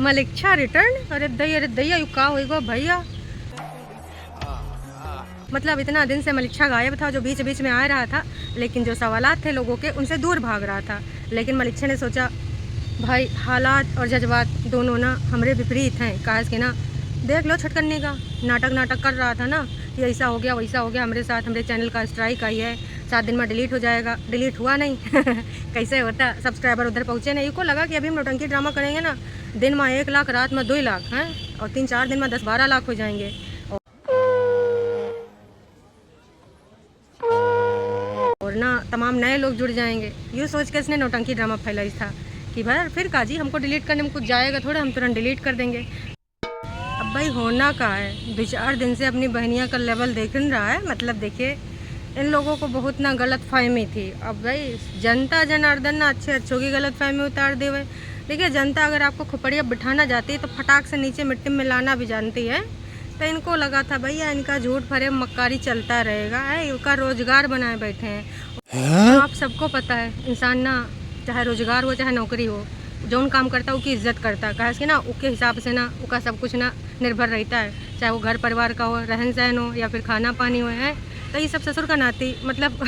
मलिक्षा return. अरे दैया you का होगा भैया। मतलब इतना दिन से मलिक्षा गायब था, जो बीच बीच में आ रहा था, लेकिन जो सवालात थे लोगों के उनसे दूर भाग रहा था। लेकिन मलिक्षा ने सोचा भाई हालात और जज्बात दोनों ना हमारे विपरीत हैं। काश कि ना देख लो छटकन्नी का नाटक कर रहा था ना कि ऐसा हो गया वैसा हो गया हमारे साथ, हमारे चैनल का स्ट्राइक आई है, 7 दिन में डिलीट हो जाएगा। डिलीट हुआ नहीं कैसे होता, सब्सक्राइबर उधर पहुँचे नहीं। को लगा कि अभी हम नौटंकी ड्रामा करेंगे ना, दिन में 1 लाख, रात में 2 लाख हैं, और 3-4 दिन में 10-12 लाख हो जाएंगे, और ना तमाम नए लोग जुड़ जाएंगे। यूँ सोच के इसने नौटंकी ड्रामा फैलाई था कि भाई फिर काजी हमको डिलीट करने में कुछ जाएगा थोड़ा, हम तुरंत डिलीट कर देंगे। अब भाई होना का है, 2-4 दिन से अपनी बहनिया का लेवल देख रहा है। मतलब देखिए इन लोगों को बहुत ना गलत फहमी थी। अब भाई जनता जनार्दन ना अच्छों की गलत फहमी उतार दे। भाई देखिए जनता अगर आपको खोपड़िया बिठाना जाती है तो फटाक से नीचे मिट्टी में लाना भी जानती है। तो इनको लगा था भैया इनका झूठ फरेब मक्कारी चलता रहेगा है, इनका रोजगार बनाए बैठे हैं। आप सबको पता है इंसान ना चाहे रोजगार हो चाहे नौकरी हो, जौन काम करता है उसकी इज्जत करता है। कहे कि ना उसके हिसाब से ना उसका सब कुछ ना निर्भर रहता है, चाहे वो घर परिवार का हो, रहन सहन हो, या फिर खाना पानी हो है। तो ये सब ससुर का नाती मतलब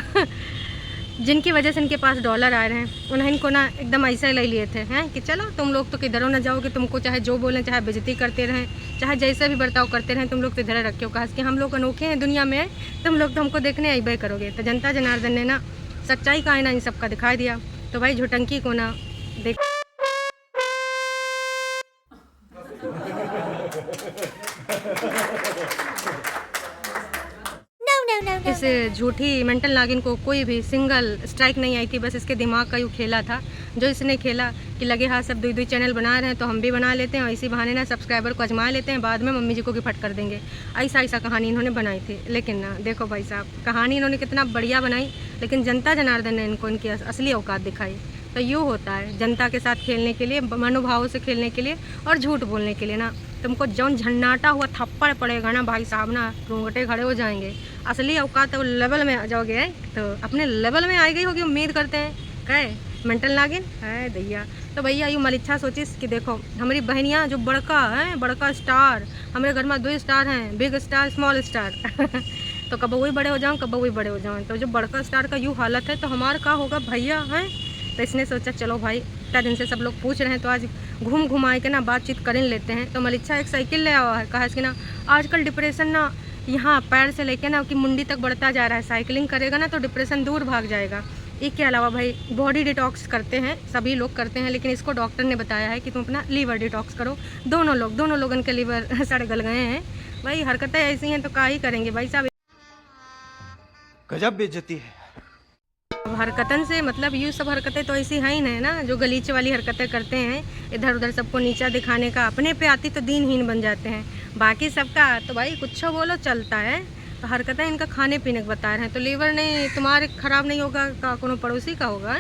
जिनकी वजह से इनके पास डॉलर आ रहे हैं उन्हें इनको ना एकदम ऐसे ले लिए थे हैं कि चलो तुम लोग तो किधरों ना जाओगे, तुमको चाहे जो बोलें, चाहे बेइज्जती करते रहें, चाहे जैसे भी बर्ताव करते रहें, तुम लोग तो इधर रखे हो। कहा कि हम लोग अनोखे हैं दुनिया में, तुम लोग तो हमको देखने अइबे करोगे। तो जनता जनार्दन ने ना सच्चाई का आईना इन सबका दिखाई दिया। तो भाई झुटंकी को ना देख इस झूठी मेंटल नागिन को कोई भी सिंगल स्ट्राइक नहीं आई थी। बस इसके दिमाग का यूँ खेला था जो इसने खेला कि लगे हाँ सब 2-2 चैनल बना रहे हैं तो हम भी बना लेते हैं, और इसी बहाने ना सब्सक्राइबर को आजमा लेते हैं, बाद में मम्मी जी को गिफ्ट कर देंगे। ऐसा कहानी इन्होंने बनाई थी। लेकिन ना देखो भाई साहब कहानी इन्होंने कितना बढ़िया बनाई, लेकिन जनता जनार्दन ने इनको इनकी असली औकात दिखाई। तो यूँ होता है जनता के साथ खेलने के लिए, मनोभावों से खेलने के लिए और झूठ बोलने के लिए ना तुमको जौन झन्नाटा हुआ थप्पड़ पड़ेगा ना भाई साहब ना रोंगटे खड़े हो जाएंगे। असली औकात लेवल में आ जाओगे तो अपने लेवल में आई गई होगी उम्मीद करते हैं। कहे मेंटल नागिन है दैया। तो भैया यूँ मलिच्छा सोचिस कि देखो हमारी बहनियाँ जो बड़का है, बड़का स्टार, हमारे घर में 2 स्टार हैं, बिग स्टार स्मॉल स्टार तो कब वही बड़े हो जाऊँ कब वही बड़े हो जाऊँ। तो जो बड़का स्टार का यूँ हालत है तो हमारा क्या होगा भैया हैं। तो इसने सोचा चलो भाई इतना दिन से सब लोग पूछ रहे हैं तो आज घूम घुमाए के ना बातचीत कर लेते हैं। तो मलिच्छा एक साइकिल ले आवा है। कहा कि ना आजकल डिप्रेशन ना यहाँ पैर से लेके ना कि मुंडी तक बढ़ता जा रहा है, साइकिलिंग करेगा ना तो डिप्रेशन दूर भाग जाएगा। इसके अलावा भाई बॉडी डिटॉक्स करते हैं, सभी लोग करते हैं, लेकिन इसको डॉक्टर ने बताया है कि तुम अपना लीवर डिटॉक्स करो। दोनों लोगों के लीवर सड़ गल गए हैं। भाई हरकतें ऐसी हैं तो क्या ही करेंगे भाई साहब। गजब बेइज्जती है। हरकतन से मतलब ये सब हरकतें तो ऐसी हैं ही नहीं ना जो गलीचे वाली हरकतें करते हैं, इधर उधर सबको नीचा दिखाने का। अपने पे आती तो दीनहीन बन जाते हैं, बाकी सबका तो भाई कुछ बोलो चलता है। तो हरकतें इनका खाने पीने का बता रहे हैं। तो लीवर नहीं तुम्हारे ख़राब नहीं होगा का कोनो पड़ोसी का होगा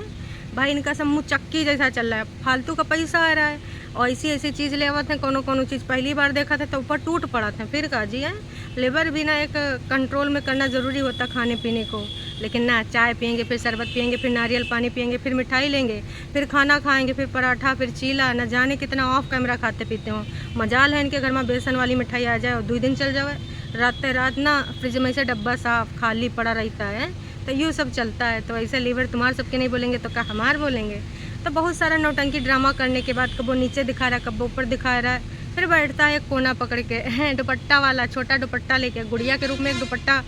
भाई। इनका सब मुँह चक्की जैसा चल रहा है, फालतू का पैसा आ रहा है, और ऐसी चीज़ ले आवत है। कोनो चीज़ पहली बार देखा था तो ऊपर टूट पड़ा था, फिर का जी है। लीवर भी ना एक कंट्रोल में करना ज़रूरी होता खाने पीने को। लेकिन ना चाय पियेंगे, फिर शरबत पियेंगे, फिर नारियल पानी पियेंगे, फिर मिठाई लेंगे, फिर खाना खाएंगे, फिर पराठा, फिर चीला, न जाने कितना ऑफ कैमरा खाते पीते हो। मजाल है इनके घर में बेसन वाली मिठाई आ जाए और 2 दिन चल जाए। रात ना फ्रिज में से डब्बा साफ खाली पड़ा रहता है। तो यूँ सब चलता है। तो ऐसे लीवर तुम्हारे सबके नहीं बोलेंगे तो क्या हमारे बोलेंगे। तो बहुत सारा नौटंकी ड्रामा करने के बाद कब वो नीचे दिखा रहा है कब वो ऊपर दिखा रहा है। फिर बैठता है एक कोना पकड़ के दुपट्टा वाला, छोटा दुपट्टा लेके, गुड़िया के रूप में एक दुपट्टा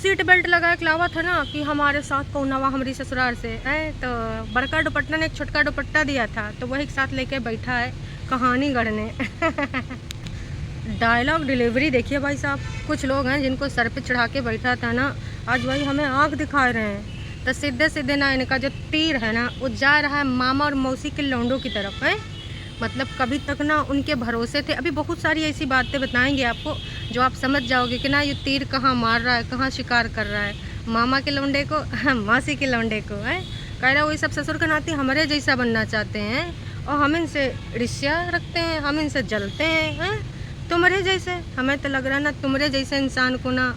सीट बेल्ट लगा के लावा था ना कि हमारे साथ कौन आवा हमारी ससुराल से है। तो बड़का दुपट्टा ने एक छोटका दुपट्टा दिया था तो वही साथ लेके बैठा है कहानी गढ़ने डायलॉग डिलीवरी देखिए भाई साहब। कुछ लोग हैं जिनको सर पे चढ़ा के बैठा था ना, आज भाई हमें आँख दिखा रहे हैं। तो सीधे ना इनका जो तीर है ना वो जा रहा है मामा और मौसी के लौंडों की तरफ है। मतलब कभी तक ना उनके भरोसे थे। अभी बहुत सारी ऐसी बातें बताएंगे आपको जो आप समझ जाओगे कि ना ये तीर कहाँ मार रहा है, कहाँ शिकार कर रहा है। मामा के लौंडे को मौसी के लौंडे को है कह रहा है वही सब ससुर का नाती हमारे जैसा बनना चाहते हैं और हम इनसे ईर्ष्या रखते हैं, हम इनसे जलते हैं। तुम्हारे जैसे हमें तो लग रहा ना तुम्हारे जैसे इंसान को ना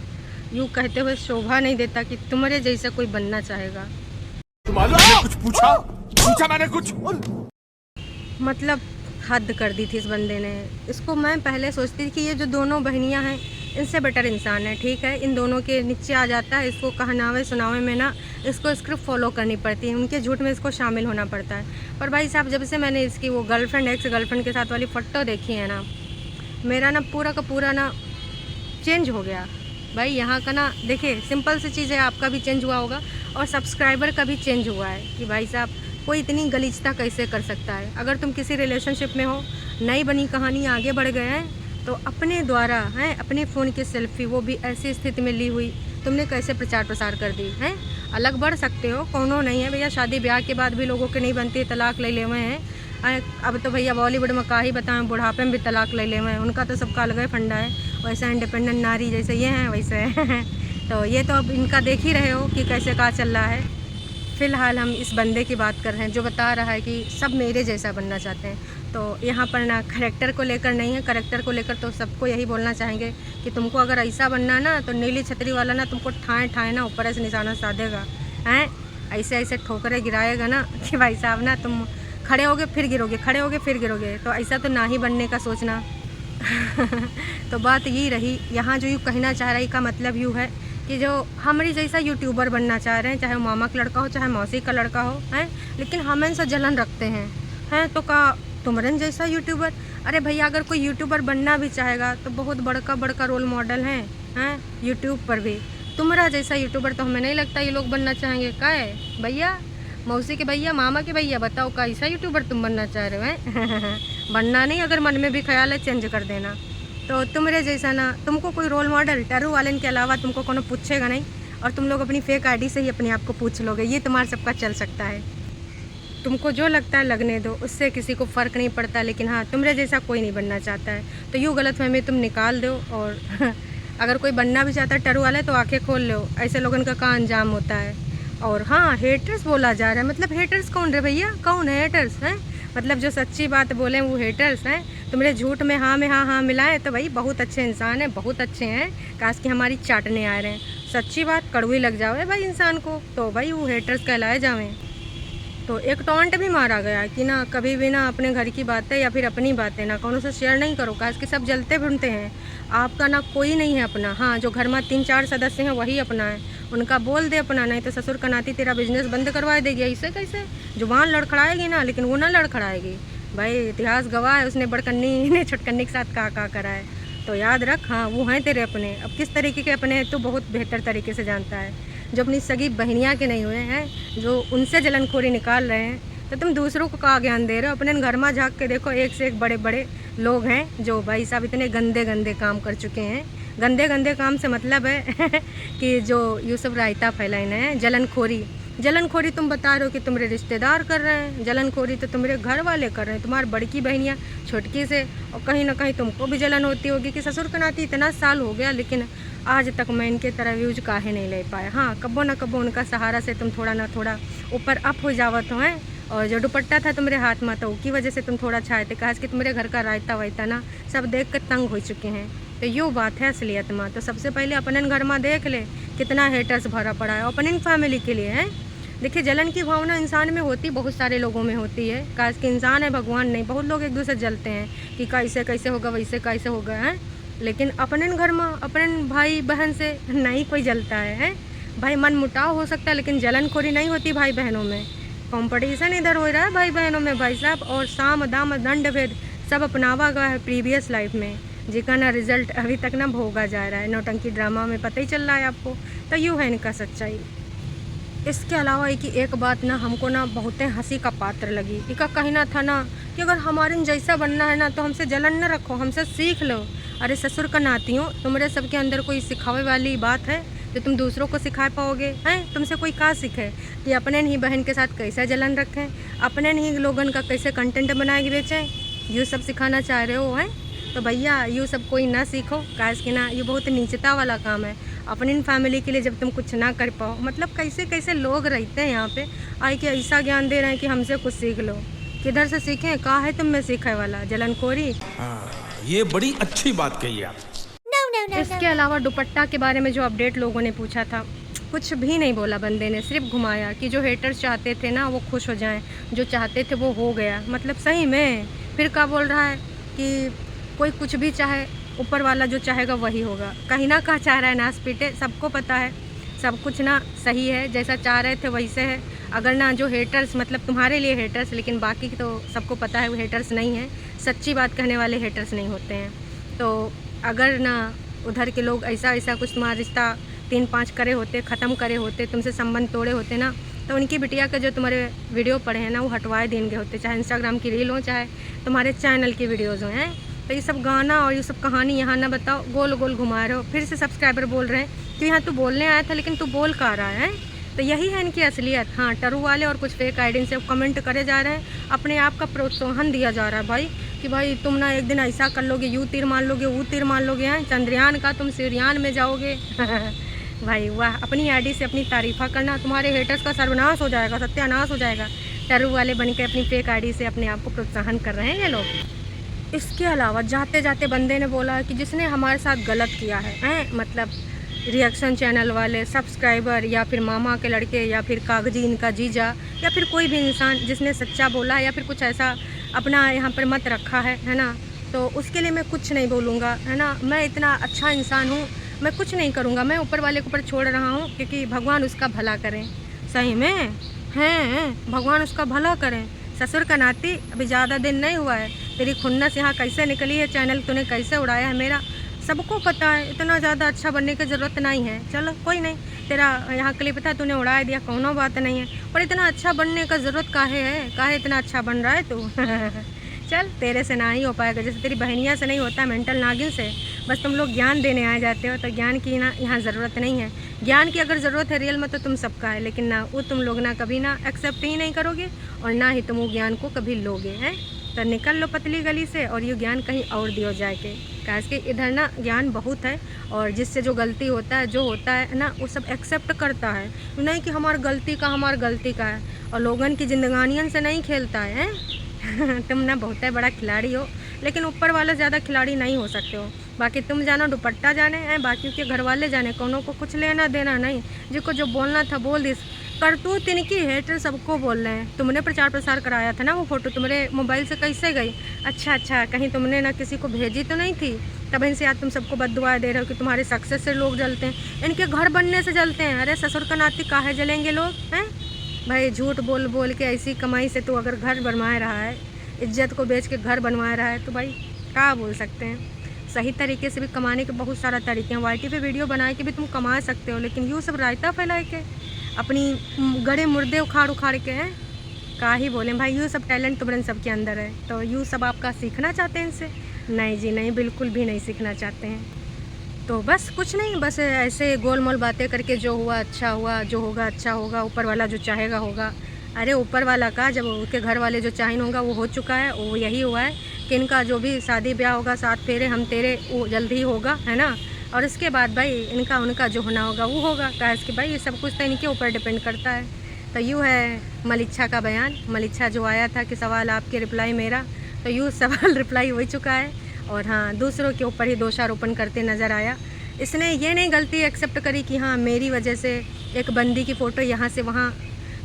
यूँ कहते हुए शोभा नहीं देता कि तुम्हारे जैसा कोई बनना चाहेगा। कुछ पूछा मैंने कुछ मतलब हद कर दी थी इस बंदे ने। इसको मैं पहले सोचती थी कि ये जो दोनों बहनियां हैं इनसे बेटर इंसान है, ठीक है, इन दोनों के नीचे आ जाता है। इसको कहनावे सुनावे में ना इसको स्क्रिप्ट फॉलो करनी पड़ती है, उनके झूठ में इसको शामिल होना पड़ता है। पर भाई साहब, जब से मैंने इसकी वो गर्लफ्रेंड एक्स गर्लफ्रेंड के साथ वाली फ़ोटो देखी है ना, मेरा ना पूरा का पूरा ना चेंज हो गया भाई। यहाँ का ना देखिए, सिंपल सी चीज़ है, आपका भी चेंज हुआ होगा और सब्सक्राइबर का भी चेंज हुआ है कि भाई साहब कोई इतनी गलीचता कैसे कर सकता है। अगर तुम किसी रिलेशनशिप में हो, नई बनी कहानी, आगे बढ़ गए हैं, तो अपने द्वारा हैं अपने फ़ोन की सेल्फी, वो भी ऐसी स्थिति में ली हुई, तुमने कैसे प्रचार प्रसार कर दी हैं। अलग बढ़ सकते हो, कौनो नहीं है भैया, शादी ब्याह के बाद भी लोगों के नहीं बनती, तलाक ले हुए हैं। अब तो भैया बॉलीवुड में का ही बताएं, बुढ़ापे में भी तलाक ले हुए हैं, उनका तो सबका अलग ही फंडा है। वैसा इंडिपेंडेंट नारी जैसे ये हैं वैसे है। तो ये तो अब इनका देख ही रहे हो कि कैसे क्या चल रहा है। फ़िलहाल हम इस बंदे की बात कर रहे हैं जो बता रहा है कि सब मेरे जैसा बनना चाहते हैं। तो यहाँ पर ना करैक्टर को लेकर नहीं है, करैक्टर को लेकर तो सबको यही बोलना चाहेंगे कि तुमको अगर ऐसा बनना ना, तो नीली छतरी वाला ना तुमको ठाए ठाए ना ऊपर से निशाना साधेगा, हैं ऐसे ऐसे ठोकरे गिराएगा ना कि भाई साहब ना तुम खड़े होगे फिर गिरोगे, खड़े होगे फिर गिरोगे। तो ऐसा तो ना ही बनने का सोचना। तो बात यही रही, यहाँ जो यूँ कहना चाह रही का मतलब यूँ है कि जो हमारी जैसा यूट्यूबर बनना चाह रहे हैं, चाहे वो मामा का लड़का हो चाहे मौसी का लड़का हो, हैं, लेकिन हम इनसे जलन रखते हैं तो का तुमरन जैसा यूट्यूबर। अरे भैया, अगर कोई यूट्यूबर बनना भी चाहेगा तो बहुत बड़का रोल मॉडल हैं यूट्यूब पर भी। तुम्हारा जैसा यूट्यूबर तो हमें नहीं लगता ये लोग बनना चाहेंगे। क्या है भैया, मौसी के भैया, मामा के भैया, बताओ कैसा यूट्यूबर तुम बनना चाह रहे हो हैं? बनना नहीं, अगर मन में भी ख्याल है चेंज कर देना। तो तुम्हारे जैसा ना, तुमको कोई रोल मॉडल टरू वाले के अलावा तुमको कोनो पूछेगा नहीं, और तुम लोग अपनी फेक आईडी से ही अपने आप को पूछ लोगे। ये तुम्हारा सबका चल सकता है, तुमको जो लगता है लगने दो, उससे किसी को फ़र्क नहीं पड़ता। लेकिन हाँ, तुम्हारे जैसा कोई नहीं बनना चाहता है, तो यूँ गलतफहमी तुम निकाल दो। और अगर कोई बनना भी चाहता है टरू वाले, तो आंखें खोल लो, ऐसे लोगों का क्या अंजाम होता है। और हाँ, हेटर्स बोला जा रहा है, मतलब हेटर्स कौन रे भैया, कौन है हेटर्स हैं? मतलब जो सच्ची बात बोलें वो हेटर्स हैं। तुम्हारे झूठ में हाँ मिलाएं तो भाई बहुत अच्छे इंसान हैं, बहुत अच्छे हैं, काश कि हमारी चाटने आ रहे हैं। सच्ची बात कड़वी लग जावे भाई इंसान को, तो भाई वो हेटर्स कहलाए जावें। तो एक टॉन्ट भी मारा गया कि ना कभी भी ना अपने घर की बातें या फिर अपनी बातें ना कौन से शेयर नहीं करो, काश कि सब जलते भुनते हैं। आपका ना कोई नहीं है अपना। हाँ, जो घर में 3-4 सदस्य हैं वही अपना है, उनका बोल दे अपना, नहीं तो ससुर का नाती तेरा बिजनेस बंद करवा देगी। ऐसे कैसे? जुबान लड़खड़ाएगी ना, लेकिन वो ना लड़खड़ाएगी भाई। इतिहास गवाह है, उसने बड़कन्नी ने छुटकन्नी के साथ का करा है। तो याद रख, हाँ वो हैं तेरे अपने। अब किस तरीके के अपने हैं तो बहुत बेहतर तरीके से जानता है। जो अपनी सगी बहनियाँ के नहीं हुए हैं, जो उनसे जलनखोरी निकाल रहे हैं, तो तुम दूसरों को क्या ज्ञान दे रहे हो? अपने घर में झाँक के देखो, एक से एक बड़े बड़े लोग हैं जो भाई साहब इतने गंदे काम कर चुके हैं। गंदे काम से मतलब है कि जो ये सब रायता फैलाना है, जलनखोरी तुम बता रहे हो कि तुम्हारे रिश्तेदार कर रहे हैं, जलनखोरी तो तुम्हारे घर वाले कर रहे हैं, तुम्हारी बड़की बहनियाँ छोटकी से। और कहीं ना कहीं तुमको भी जलन होती होगी कि ससुर का नाती इतना साल हो गया, लेकिन आज तक मैं इनके तरह व्यूज काहे नहीं ले पाया। हाँ, कब्बो ना कब्बो उनका सहारा से तुम थोड़ा ना थोड़ा ऊपर अप हो जावत हो हैं। और जो दुपट्टा था तुम्हारे हाथ में, तो उसकी वजह से तुम थोड़ा छाए थे, कहा कि तुम्हारे घर का रायता वायता ना सब देख कर तंग हो चुके हैं। तो यो बात है असलियत में। तो सबसे पहले अपने घर में देख ले कितना हेटर्स भरा पड़ा है अपने फैमिली के लिए है। देखिए, जलन की भावना इंसान में होती, बहुत सारे लोगों में होती है, काश कि इंसान है भगवान नहीं। बहुत लोग एक दूसरे जलते हैं कि कैसे होगा, वैसे कैसे होगा है, लेकिन अपने घर में अपने भाई बहन से नहीं कोई जलता है। भाई मन मुटाव हो सकता है, लेकिन जलनखोरी नहीं होती भाई बहनों में। कंपटीशन इधर हो रहा है भाई बहनों में भाई साहब, और साम दाम दंड भेद सब अपनावा गया है प्रीवियस लाइफ में, जिसका ना रिजल्ट अभी तक ना भोगा जा रहा है। नौटंकी ड्रामा में पता ही चल रहा है आपको। तो यूँ है इनका सच्चाई। इसके अलावा एक बात ना हमको ना बहुत हंसी का पात्र लगी। इका कहना था ना कि अगर हमारे जैसा बनना है ना तो हमसे जलन न रखो, हमसे सीख लो। अरे ससुर का नाती हो, तुम्हारे सबके अंदर कोई सिखावे वाली बात है जो तुम दूसरों को सिखा पाओगे? हैं, तुमसे कोई क्या सीखे कि अपने ही बहन के साथ कैसे जलन रखें, अपने ही लोगन का कैसे कंटेंट बना के बेचें? ये सब सिखाना चाह रहे हो हैं? तो भैया ये सब कोई ना सीखो, काश कि ना ये बहुत नीचता वाला काम है। अपनी फैमिली के लिए जब तुम कुछ ना कर पाओ, मतलब कैसे लोग रहते हैं यहाँ पे आए कि ऐसा ज्ञान दे रहे हैं कि हमसे कुछ सीख लो। किधर से सीखें? कहाँ है तुम में सीखे वाला जलनखोरी? ये बड़ी अच्छी बात कही आप। इसके अलावा दुपट्टा के बारे में जो अपडेट लोगों ने पूछा था, कुछ भी नहीं बोला बंदे ने, सिर्फ घुमाया कि जो हेटर्स चाहते थे ना वो खुश हो जाएं, जो चाहते थे वो हो गया। मतलब सही में फिर क्या बोल रहा है कि कोई कुछ भी चाहे, ऊपर वाला जो चाहेगा वही होगा। कहीं ना कहाँ चाह रहा है नाश पीटे, सबको पता है सब कुछ ना सही है, जैसा चाह रहे थे वैसे है। अगर ना जो हेटर्स, मतलब तुम्हारे लिए हेटर्स, लेकिन बाकी तो सबको पता है वो हेटर्स नहीं है, सच्ची बात कहने वाले हेटर्स नहीं होते हैं। तो अगर ना उधर के लोग ऐसा कुछ तुम्हारा रिश्ता 3-5 करे होते, ख़त्म करे होते, तुमसे संबंध तोड़े होते ना, तो उनकी बिटिया के जो तुम्हारे वीडियो पड़े हैं ना वो हटवाए देंगे होते, चाहे इंस्टाग्राम की रील हो चाहे तुम्हारे चैनल की वीडियोज़ हो। हैं तो ये सब गाना और ये सब कहानी यहाँ ना बताओ, गोल गोल घुमा रहे हो। फिर से सब्सक्राइबर बोल रहे हैं कि यहाँ तू बोलने आया था लेकिन तू बोल कहाँ रहा है। तो यही है इनकी असलियत। हाँ, टरू वाले और कुछ फेक आईडी से कमेंट करे जा रहे हैं, अपने आप का प्रोत्साहन दिया जा रहा है भाई कि भाई तुम ना एक दिन ऐसा कर लोगे, यू तीर मान लोगे, वो तीर मान लोगे, हैं चंद्रयान का तुम सूर्यान में जाओगे। भाई वाह, अपनी आईडी से अपनी तारीफ़ा करना, तुम्हारे हेटर्स का सर्वनाश हो जाएगा, सत्यानाश हो जाएगा। टरू वाले बन के अपनी फेक आईडी से अपने आप को प्रोत्साहन कर रहे हैं ये लोग। इसके अलावा जाते जाते बंदे ने बोला कि जिसने हमारे साथ गलत किया है, मतलब रिएक्शन चैनल वाले सब्सक्राइबर या फिर मामा के लड़के या फिर कागजी इनका जीजा या फिर कोई भी इंसान जिसने सच्चा बोला या फिर कुछ ऐसा अपना यहाँ पर मत रखा है ना, तो उसके लिए मैं कुछ नहीं बोलूँगा, है ना। मैं इतना अच्छा इंसान हूँ, मैं कुछ नहीं करूँगा, मैं ऊपर वाले के ऊपर छोड़ रहा हूँ क्योंकि भगवान उसका भला करें। सही में हैं, भगवान उसका भला करें। ससुर का नाती अभी ज़्यादा दिन नहीं हुआ है, तेरी खुन्नस यहाँ कैसे निकली है, चैनल तूने कैसे उड़ाया है मेरा, सबको पता है। इतना ज़्यादा अच्छा बनने की ज़रूरत नहीं है, चलो कोई नहीं, तेरा यहाँ क्लिप था तूने उड़ा दिया, कोनो बात नहीं है, पर इतना अच्छा बनने का ज़रूरत काहे है, काहे इतना अच्छा बन रहा है तू। चल तेरे से ना ही हो पाएगा, जैसे तेरी बहनिया से नहीं होता मेंटल नागिन से। बस तुम लोग ज्ञान देने आ जाते हो, तो ज्ञान की ना यहाँ ज़रूरत नहीं है। ज्ञान की अगर ज़रूरत है रियल में तो तुम सबका है, लेकिन ना वो तुम लोग ना कभी ना एक्सेप्ट ही नहीं करोगे और ना ही तुम वो ज्ञान को कभी लोगे। हैं तो निकल लो पतली गली से और ये ज्ञान कहीं और दियो जाके, काश कि इधर ना ज्ञान बहुत है और जिससे जो गलती होता है, जो होता है ना, वो सब एक्सेप्ट करता है, नहीं कि हमारी गलती का है, और लोगन की जिंदगानियन से नहीं खेलता है। तुम ना बहुत है बड़ा खिलाड़ी हो, लेकिन ऊपर वाला ज़्यादा खिलाड़ी नहीं हो सकते हो। बाकी तुम जानो दुपट्टा जाने हैं, बाकी के घर वाले जाने, कोनो को कुछ लेना देना नहीं। जिसको जो बोलना था बोल दिस। करतूत इनकी हेटर सबको बोल रहे हैं। तुमने प्रचार प्रसार कराया था ना, वो फ़ोटो तुम्हारे मोबाइल से कैसे गई? अच्छा, कहीं तुमने ना किसी को भेजी तो नहीं थी? तब इनसे आज तुम सबको बद्दुआ दे रहे हो कि तुम्हारे सक्सेस से लोग जलते हैं, इनके घर बनने से जलते हैं। अरे ससुर का नाती काहे जलेंगे लोग? हैं भाई, झूठ बोल बोल के ऐसी कमाई से तू अगर घर बनवा रहा है, इज्जत को बेच के घर बनवा रहा है, तो भाई क्या बोल सकते हैं। सही तरीके से भी कमाने के बहुत सारा तरीके हैं। वाईटी पे वीडियो बनाए के भी तुम कमा सकते हो, लेकिन यूँ सब रायता फैलाए के अपनी गड़े मुर्दे उखाड़ के हैं, का ही बोले भाई। यूँ सब टैलेंट तुम्हारे सबके अंदर है, तो यूँ सब आपका सीखना चाहते हैं इनसे? नहीं जी नहीं, बिल्कुल भी नहीं सीखना चाहते हैं। तो बस कुछ नहीं, बस ऐसे गोल मोल बातें करके जो हुआ अच्छा हुआ, जो होगा अच्छा होगा, ऊपर वाला जो चाहेगा होगा। अरे ऊपर वाला का, जब उनके घर वाले जो चाहिए होगा वो हो चुका है, वो यही हुआ है कि इनका जो भी शादी ब्याह होगा, 7 फेरे हम तेरे, वो जल्द ही होगा, है ना। और इसके बाद भाई इनका उनका जो होना होगा वो होगा, काहे कि भाई ये सब कुछ तो इनके ऊपर डिपेंड करता है। तो यूँ है मलिच्छा का बयान। मलिच्छा जो आया था कि सवाल आपके रिप्लाई मेरा, तो यूँ सवाल रिप्लाई हो चुका है। और हाँ, दूसरों के ऊपर ही दोषारोपण करते नज़र आया। इसने ये नहीं गलती एक्सेप्ट करी कि हाँ मेरी वजह से एक बंदी की फ़ोटो यहाँ से वहाँ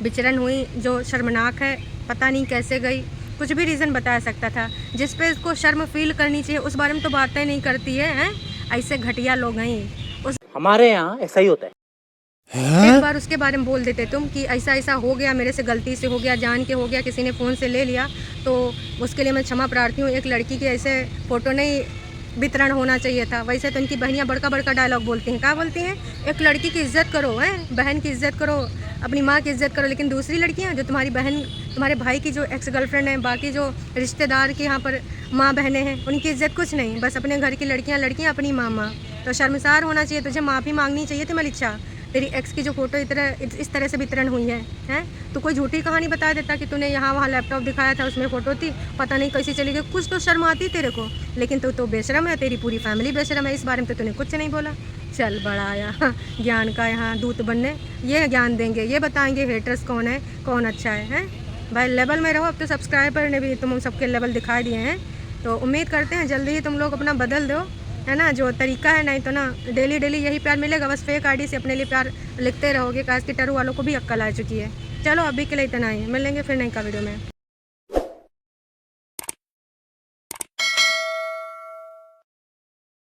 विचरण हुई, जो शर्मनाक है, पता नहीं कैसे गई। कुछ भी रीज़न बता सकता था, जिस पे इसको शर्म फील करनी चाहिए उस बारे में तो बातें नहीं करती है। हैं ऐसे घटिया लोग हैं। उस हमारे यहाँ ऐसा ही होता है। एक बार उसके बारे में बोल देते तुम कि ऐसा हो गया, मेरे से गलती से हो गया, जान के हो गया, किसी ने फ़ोन से ले लिया, तो उसके लिए मैं क्षमा प्रार्थी हूँ। एक लड़की की ऐसे फ़ोटो नहीं वितरण होना चाहिए था। वैसे तो इनकी बहनियाँ बड़का डायलॉग बोलती हैं। क्या बोलती हैं? एक लड़की की इज्जत करो, हैं बहन की इज्जत करो, अपनी माँ की इज्जत करो। लेकिन दूसरी लड़कियाँ जो तुम्हारी बहन, तुम्हारे भाई की जो एक्स गर्लफ्रेंड है, बाकी जो रिश्तेदार की यहाँ पर माँ बहनें हैं, उनकी इज्जत कुछ नहीं। बस अपने घर की लड़कियाँ अपनी माँ। तो शर्मसार होना चाहिए, तुझे माफ़ी मांगनी चाहिए थी मलिच्छा। तेरी एक्स की जो फ़ोटो इस तरह से वितरण हुई है, हैं तो कोई झूठी कहानी बता देता कि तूने यहाँ वहाँ लैपटॉप दिखाया था, उसमें फ़ोटो थी, पता नहीं कैसी चली गई। कुछ तो शर्म आती तेरे को, लेकिन तू तो बेशरम है, तेरी पूरी फैमिली बेशरम है। इस बारे में तो तूने कुछ नहीं बोला। चल बड़ा आया ज्ञान का यहाँ दूत बनने, ये ज्ञान देंगे, ये बताएंगे हेटर्स कौन है, कौन अच्छा है। हैं भाई लेवल में रहो। अब तो सब्सक्राइबर ने भी तुम सबके लेवल दिखा दिए हैं, तो उम्मीद करते हैं जल्दी ही तुम लोग अपना बदल दो, है ना, जो तरीका है। नहीं तो ना डेली यही प्यार मिलेगा, बस फेक आईडी से अपने लिए प्यार लिखते रहोगे। काश की टरू वालों को भी अक्ल आ चुकी है। चलो अभी के लिए इतना ही, मिलेंगे फिर नई का वीडियो में।